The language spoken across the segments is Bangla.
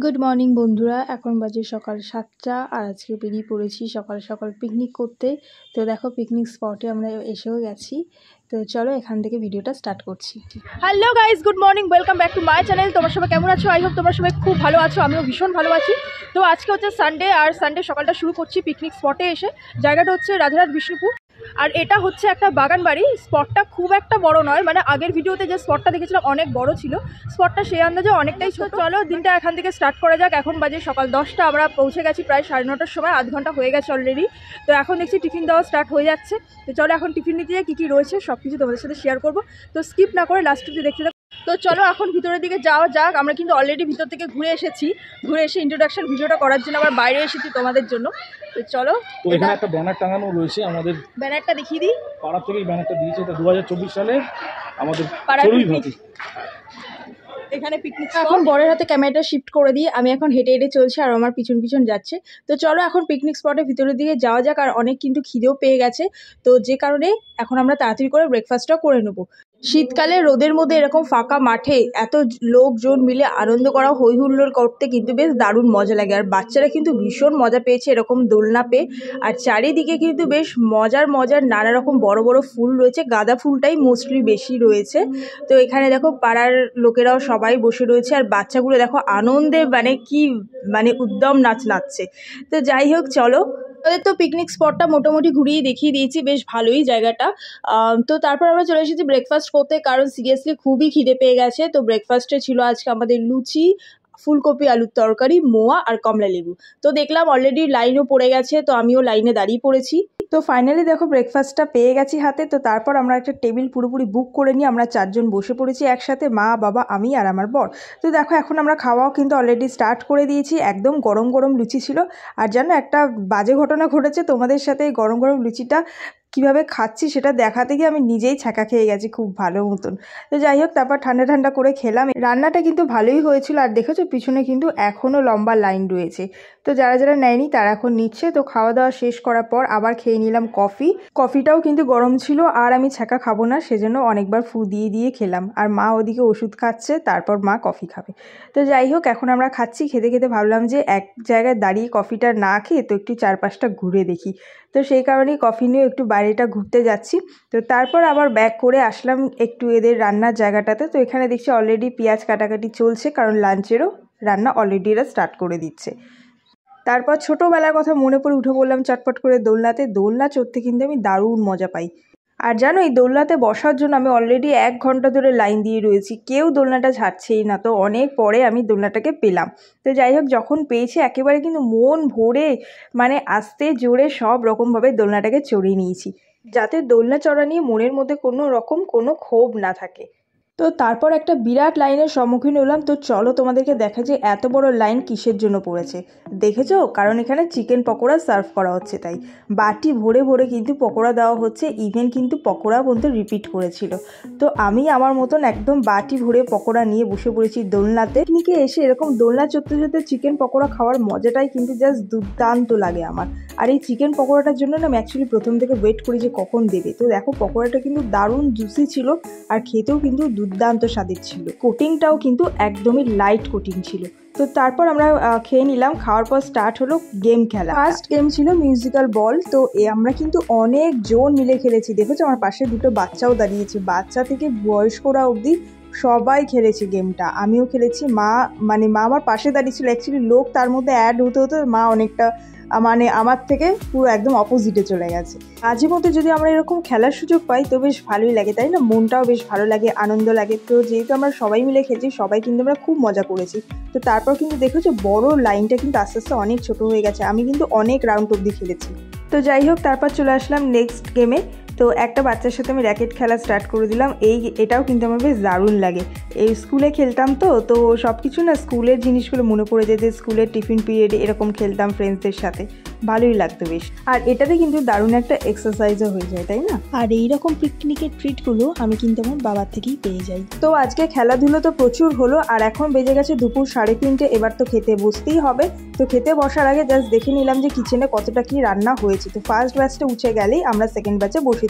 গুড মর্নিং বন্ধুরা, এখন বাজে সকাল 7টা আর আজকে বেরিয়ে পড়েছি সকাল সকাল পিকনিক করতে। তো দেখো পিকনিক স্পটে আমরা এসেও গেছি। তো চলো এখান থেকে ভিডিওটা স্টার্ট করছি। Hello guys, good morning, welcome back to my channel. তোমরা সবাই কেমন আছো? আই হোপ তোমরা সবাই খুব ভালো আছো, আমিও ভীষণ ভালো আছি। তো আজকে হচ্ছে সানডে, আর সানডে সকালটা শুরু করছি পিকনিক স্পটে এসে। জায়গাটা হচ্ছে রাধারহাট বিষ্ণুপুর, আর এটা হচ্ছে একটা বাগান বাড়ি। স্পটটা খুব একটা বড় নয়, মানে আগের ভিডিওতে যে স্পটটা দেখেছিলাম অনেক বড় ছিল, স্পটটা সেই আন্দাজে অনেকটাই ছোট। চলো দিনটা এখান থেকে স্টার্ট করা যাক। এখন বাজে সকাল 10টা, আমরা পৌঁছে গেছি প্রায় 9:30টার সময়, আধ ঘন্টা হয়ে গেছে অলরেডি। তো এখন দেখছি টিফিন দেওয়া স্টার্ট হয়ে যাচ্ছে। তো চলো এখন টিফিন নিতে কী কী রয়েছে সব কিছু তোমাদের সাথে শেয়ার করবো। তো স্কিপ না করে লাস্ট অবধি দেখতে থাকো। তো চলো এখন ভিতরের দিকে যাওয়া যাক। আমরা কিন্তু অলরেডি ভিতর থেকে ঘুরে এসেছি, ঘুরে এসে ইন্ট্রোডাকশন ভিডিওটা করার জন্য আবার বাইরে এসেছি তোমাদের জন্য। তো চলো, তো এখানে একটা ব্যানার টাঙানো রয়েছে, আমাদের ব্যানারটা দেখিয়ে দিই। পাড়া থেকেই ব্যানারটা দিয়েছে, এটা 2024 সালে আমাদের এখানে পিকনিক। এখন বরের হাতে ক্যামেরাটা শিফট করে দিয়ে আমি এখন হেঁটে হেঁটে চলছি, আর আমার পিছন পিছন যাচ্ছে। তো চলো এখন পিকনিক স্পটের ভিতরের দিকে যাওয়া যাক। আর অনেক কিন্তু খিদেও পেয়ে গেছে, তো যে কারণে এখন আমরা তাড়াতাড়ি করে ব্রেকফাস্টটা করে নেবো। শীতকালে রোদের মধ্যে এরকম ফাঁকা মাঠে এত লোকজন মিলে আনন্দ করা, হই হুল্লোড় করতে কিন্তু বেশ দারুণ মজা লাগে। আর বাচ্চারা কিন্তু ভীষণ মজা পেয়েছে এরকম দোলনা পেয়ে। আর চারিদিকে কিন্তু বেশ মজার মজার নানা রকম বড় বড় ফুল রয়েছে, গাঁদা ফুলটাই মোস্টলি বেশি রয়েছে। তো এখানে দেখো পাড়ার লোকেরাও সবাই বসে রয়েছে, আর বাচ্চাগুলো দেখো আনন্দে মানে উদ্যম নাচ নাচছে। তো যাই হোক চলো, আমাদের তো পিকনিক স্পটটা মোটামুটি ঘুরিয়ে দেখিয়ে দিয়েছি, বেশ ভালোই জায়গাটা। তো তারপর আমরা চলে এসেছি ব্রেকফাস্ট করতে, কারণ সিরিয়াসলি খুবই খিদে পেয়ে গেছে। তো ব্রেকফাস্টে ছিল আজকে আমাদের লুচি, ফুলকপি আলুর তরকারি, মোয়া আর কমলা লেবু। তো দেখলাম অলরেডি লাইনও পড়ে গেছে, তো আমিও লাইনে দাঁড়িয়ে পড়েছি। তো ফাইনালি দেখো ব্রেকফাস্টটা পেয়ে গেছি হাতে। তো তারপর আমরা একটা টেবিল পুরোপুরি বুক করে নিয়ে আমরা 4জন বসে পড়েছি একসাথে, মা, বাবা, আমি আর আমার বর। তো দেখো এখন আমরা খাওয়াও কিন্তু অলরেডি স্টার্ট করে দিয়েছি। একদম গরম গরম লুচি ছিল। আর জানো একটা বাজে ঘটনা ঘটেছে, তোমাদের সাথে গরম গরম লুচিটা কীভাবে খাচ্ছি সেটা দেখাতে গিয়ে আমি নিজেই ছ্যাঁকা খেয়ে গেছি খুব ভালো মতন। তো যাই হোক তারপর ঠান্ডা ঠান্ডা করে খেলাম। রান্নাটা কিন্তু ভালোই হয়েছিল, আর দেখেছো পিছনে কিন্তু এখনও লম্বা লাইন রয়েছে। তো যারা যারা নেয়নি তারা এখন নিচ্ছে। তো খাওয়া দাওয়া শেষ করার পর আবার খেয়ে নিলাম কফিটাও কিন্তু গরম ছিল, আর আমি ছ্যাঁকা খাবো না সেজন্য অনেকবার ফু দিয়ে দিয়ে খেলাম। আর মা ওদিকে ওষুধ খাচ্ছে, তারপর মা কফি খাবে। তো যাই হোক এখন আমরা খাচ্ছি, খেতে খেতে ভাবলাম যে এক জায়গায় দাঁড়িয়ে কফিটা না খেয়ে তো একটু চারপাশটা ঘুরে দেখি। তো সেই কারণেই কফি নিয়ে একটু বাইরেটা ঘুরতে যাচ্ছি। তো তারপর আবার ব্যাক করে আসলাম একটু এদের রান্নার জায়গাটাতে। তো এখানে দেখছি অলরেডি পেঁয়াজ কাটাকাটি চলছে, কারণ লাঞ্চেরও রান্না অলরেডি এরা স্টার্ট করে দিচ্ছে। তারপর ছোটোবেলার কথা মনে পড়ে উঠে পড়লাম চটপট করে দোলনাতে। দোলনা চড়তে কিন্তু আমি দারুণ মজা পাই। আর জানো এই দোলনাতে বসার জন্য আমি অলরেডি 1 ঘন্টা ধরে লাইন দিয়ে রয়েছি, কেউ দোলনাটা ছাড়ছেই না। তো অনেক পরে আমি দোলনাটাকে পেলাম। তো যাই হোক যখন পেয়েছি একেবারে কিন্তু মন ভরে মানে আস্তে জোরে সব রকমভাবে দোলনাটাকে চড়িয়ে নিয়েছি, যাতে দোলনা চড়া নিয়ে মনের মধ্যে কোনো ক্ষোভ না থাকে। তো তারপর একটা বিরাট লাইনের সম্মুখীন হলাম। তো চলো তোমাদেরকে দেখা যে এত বড় লাইন কিসের জন্য পড়েছে। দেখেছো, কারণ এখানে চিকেন পকোড়া সার্ভ করা হচ্ছে, তাই বাটি ভরে ভরে কিন্তু পকোড়া দেওয়া হচ্ছে। ইভেন কিন্তু পকোড়া বলতে রিপিট করেছিল। তো আমি আমার মতন একদম বাটি ভরে পকোড়া নিয়ে বসে পড়েছি দোলনাতে। পিকনিকে এসে এরকম দোলনা চড়তে চড়তে চিকেন পকোড়া খাওয়ার মজাটাই কিন্তু জাস্ট দুর্দান্ত লাগে আমার। আর এই চিকেন পকোড়াটার জন্য না আমি অ্যাকচুয়ালি প্রথম থেকে ওয়েট করি যে কখন দেবে। তো দেখো পকোড়াটা কিন্তু দারুণ জুসি ছিল, আর খেতেও কিন্তু দুর্দান্ত স্বাদের ছিল। কোটিংটাও কিন্তু একদমই লাইট কোটিং ছিল। তো তারপর আমরা খেয়ে নিলাম। খাওয়ার পর স্টার্ট হলো গেম খেলা। ফার্স্ট গেম ছিল মিউজিক্যাল বল। তো আমরা কিন্তু অনেক জন মিলে খেলেছি। দেখেছো আমার পাশে 2টো বাচ্চাও দাঁড়িয়েছে, বাচ্চা থেকে বয়স্করা অবধি সবাই খেলেছে গেমটা। আমিও খেলেছি, মা আমার পাশে দাঁড়িয়েছিল। অ্যাকচুয়ালি লোক তার মধ্যে অ্যাড হতে হতে মা অনেকটা আমার থেকে পুরো একদম অপোজিটে চলে গেছে। মাঝে মধ্যে যদি আমরা এরকম খেলার সুযোগ পাই তো বেশ ভালোই লাগে, তাই না? মনটাও বেশ ভালো লাগে, আনন্দ লাগে। তো যেহেতু আমরা সবাই মিলে খেলছি, সবাই কিন্তু আমরা খুব মজা করেছি। তো তারপর কিন্তু দেখেছো বড় লাইনটা কিন্তু আস্তে আস্তে অনেক ছোট হয়ে গেছে। আমি কিন্তু অনেক রাউন্ড অবধি খেলেছি। তো যাই হোক তারপর চলে আসলাম নেক্সট গেমে। তো একটা বাচ্চার সাথে আমি র্যাকেট খেলা স্টার্ট করে দিলাম। এটাও কিন্তু আমার বেশ দারুণ লাগে। এই স্কুলে খেলতাম, তো সব কিছু না স্কুলের জিনিসগুলো মনে পড়ে যেত। স্কুলের টিফিন পিরিয়ডে এরকম খেলতাম ফ্রেন্ডসদের সাথে, ভালোই লাগতো বেশ। আর এটাতে কিন্তু দারুণ একটা এক্সারসাইজও হয়ে যায়, তাই না? আর এইরকম পিকনিকের ট্রিটগুলো আমি কিন্তু আমার বাবার থেকেই পেয়ে যাই। তো আজকে খেলাধুলো তো প্রচুর হলো, আর এখন বেজে গেছে দুপুর 3:30। এবার তো খেতে বসতেই হবে। তো খেতে বসার আগে জাস্ট দেখে নিলাম যে কিচেনে কতটা কি রান্না হয়েছে। তো ফার্স্ট ব্যাচটা উঠে গেলেই আমরা সেকেন্ড ব্যাচে বসেছি।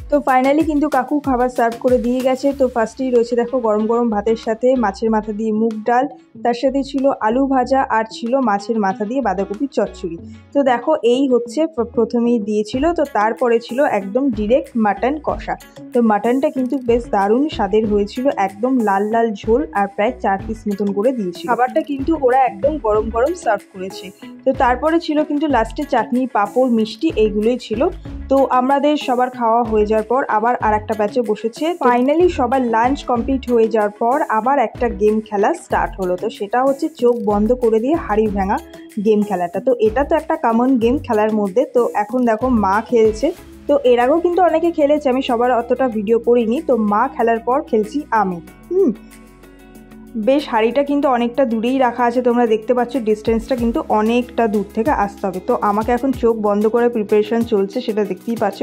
তো তো ফাইনালি কিন্তু কাকু খাবার সার্ভ করে দিয়ে গেছে। তো ফার্স্টেই রয়েছে দেখো গরম গরম ভাতের সাথে মাছের মাথা দিয়ে মুগ ডাল, তার সাথে ছিল আলু ভাজা আর ছিল মাছের মাথা দিয়ে বাঁধাকপির চচ্চড়ি। তো দেখো এই হচ্ছে প্রথমেই দিয়েছিল, তো তারপরে ছিল একদম ডিরেক্ট মাটন কষা। তো মাটনটা কিন্তু বেশ দারুণ স্বাদের হয়েছিল, একদম লাল লাল ঝোল আর প্রায় 4 পিস মতন করে দিয়েছিল। খাবারটা কিন্তু ওরা একদম গরম গরম সার্ভ করেছে। তো তারপরে ছিল কিন্তু লাস্টে চাটনি, পাঁপড়, মিষ্টি এইগুলোই ছিল। তো আমাদের সবার খাওয়া হয়ে যাওয়ার পর আবার আর একটা ব্যাচে বসেছে। ফাইনালি সবার লাঞ্চ কমপ্লিট হয়ে যাওয়ার পর আবার একটা গেম খেলা স্টার্ট হলো। তো সেটা হচ্ছে চোখ বন্ধ করে দিয়ে হাড়ি ভাঙা গেম খেলাটা। তো এটা তো একটা কমন গেম খেলার মধ্যে। তো এখন দেখো মা খেলছে। তো এর আগেও কিন্তু অনেকে খেলেছে, আমি সবার অতটা ভিডিও করিনি। তো মা খেলার পর খেলছি আমি। বেশ হাঁড়িটা কিন্তু অনেকটা দূরেই রাখা আছে, তোমরা দেখতে পাচ্ছ ডিস্টেন্সটা কিন্তু অনেকটা দূর থেকে আসতে হবে। তো আমাকে এখন চোখ বন্ধ করে প্রিপারেশন চলছে, সেটা দেখতেই পাচ্ছ।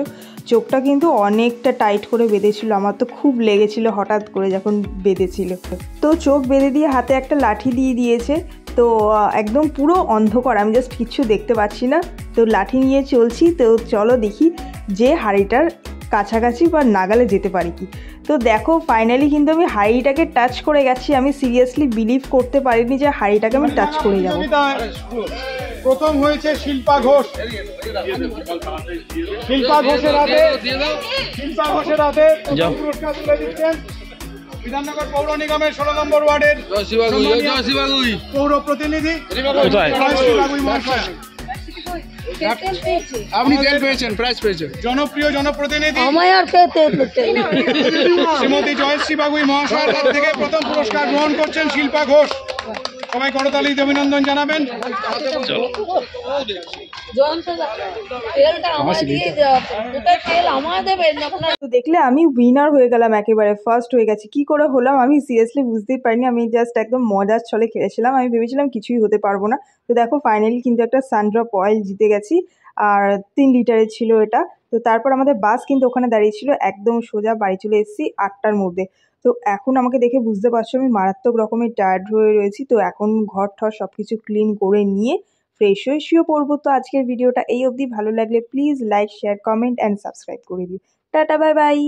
চোখটা কিন্তু অনেকটা টাইট করে বেঁধেছিল, আমার তো খুব লেগেছিল হঠাৎ করে যখন বেঁধেছিল। তো চোখ বেঁধে দিয়ে হাতে একটা লাঠি দিয়ে দিয়েছে। তো একদম পুরো অন্ধকার, আমি জাস্ট কিচ্ছু দেখতে পাচ্ছি না। তো লাঠি নিয়ে চলছি। তো চলো দেখি যে হাঁড়িটার কাছাকাছি বা নাগালে যেতে পারি কি। তো দেখো ফাইনালি কিন্তু আমি হাঁড়িটাকে টাচ করে গেছি। আমি সিরিয়াসলি বিলিভ করতে পারিনি যে হাঁড়িটাকে আমি টাচ করে যাব। প্রথম হয়েছে শিল্পা ঘোষ। শিল্পা ঘোষের হাতে পুরস্কার তুলে দিচ্ছেন বিধাননগর পৌর নিগমের 16 নম্বর ওয়ার্ডের পৌর প্রতিনিধি আপনি তেল পেয়েছেন, প্রাইজ পেয়েছেন। জনপ্রিয় জনপ্রতিনিধি শ্রীমতী জয়শ্রী বাগুই মহাশয়ের হাত থেকে প্রথম পুরস্কার গ্রহণ করছেন শিল্পা ঘোষ। সবাই করতালি দিয়ে অভিনন্দন জানাবেন। তো দেখলে আমি উইনার হয়ে গেলাম, একেবারে ফার্স্ট হয়ে গেছি। কি করে হলাম আমি সিরিয়াসলি বুঝতেই পারিনি। আমি জাস্ট একদম মজার ছলে খেলেছিলাম, আমি ভেবেছিলাম কিছুই হতে পারবো না। তো দেখো ফাইনালি কিন্তু একটা সানড্রপ অয়েল জিতে গেছি, আর 3 লিটারের ছিল এটা। তো তারপর আমাদের বাস কিন্তু ওখানে দাঁড়িয়েছিল, একদম সোজা বাড়ি চলে এসেছি 8টার মধ্যে। তো এখন আমাকে দেখে বুঝতে পারছো আমি মারাত্মক রকমের টায়ার্ড হয়ে রয়েছি। তো এখন ঘর ঠর সব কিছু ক্লিন করে নিয়ে ফ্রেশ হয়ে শুয়ে পড়বো। তো আজকের ভিডিওটা এই অবধি। ভালো লাগলে please like, share, comment and subscribe করে দিও। Tata, bye bye.